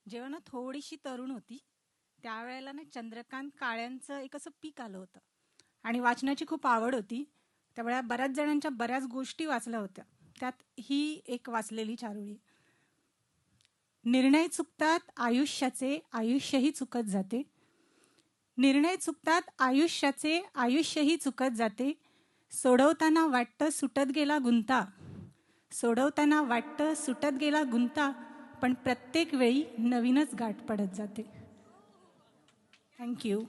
जेव्हा ना थोडीशी तरुण होती त्यावेळेला ना चंद्रकांत काळ्यांचं एक असं पीक आलं होतं आणि वाचनाची खूप आवड होती. त्यावेळेला बऱ्याच जणांच्या बऱ्याच गोष्टी वाचल्या होत्या. त्यात ही एक वाचलेली चारोळी. निर्णय चुकतात आयुष्याचे, आयुष्यही चुकत जाते. निर्णय चुकतात आयुष्याचे, आयुष्यही चुकत जाते. सोडवताना वाटतं सुटत गेला गुंता, सोडवताना वाटतं सुटत गेला गुंता, पण प्रत्येक वेळी नवीनच गाठ पडत जाते. थँक्यू.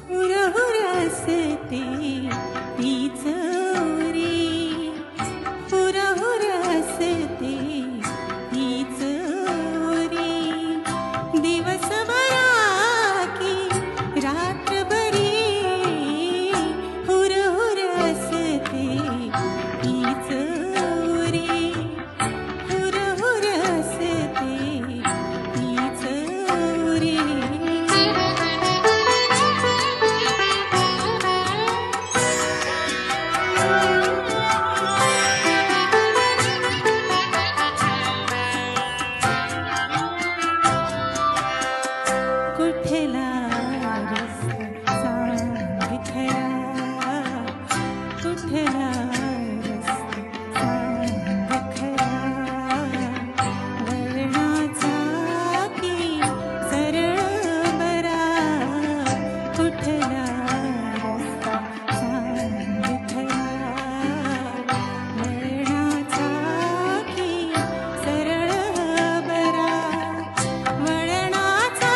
हुरहुरसते तीच ओरी, हुरहुरसते तीच ओरी. दिवसभरा की रात्रभरी हुरहुरसते तीच ओरी, हुरहुरसते तीच ओरी. कुठला रस्ता सांग खरा, कुठला रस्ता सांग खरा. वळणाचा की सरळ बरा, कुठला रस्ता सांग खरा. वळणाचा की सरळ बरा, वळणाचा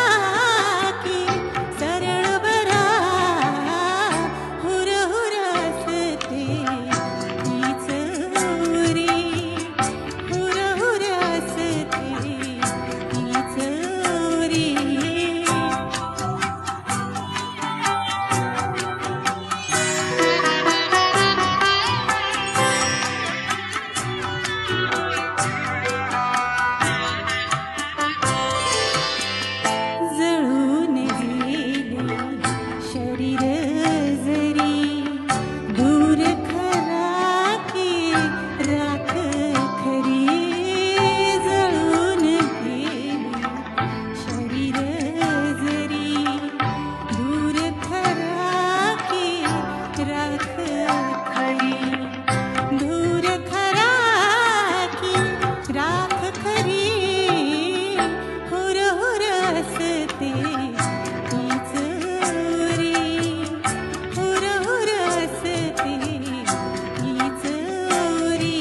की सरळ बरा. हुरहुरसते तीच ओरी, हुरहुरसते तीच ओरी. जळून गेले शरीर जरी, दूर खरा की राख खरी. जळून गेले शरीर जरी, दूर खरा की राख खरी. दूर खरा की राख खरी. हुरहुरसते तीच ओरी, हुरहुरसते तीच ओरी.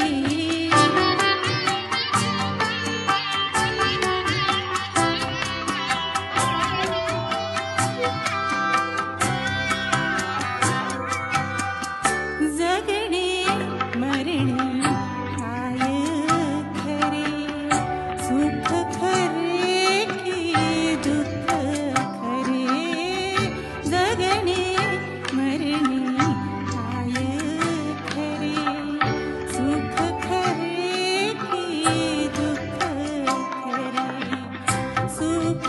जगणे मरणे काय खरे, सुख खरे की दुःख खरे. जगणे मरणे काय खरे, सुख खरे की दुःख खरे. सुख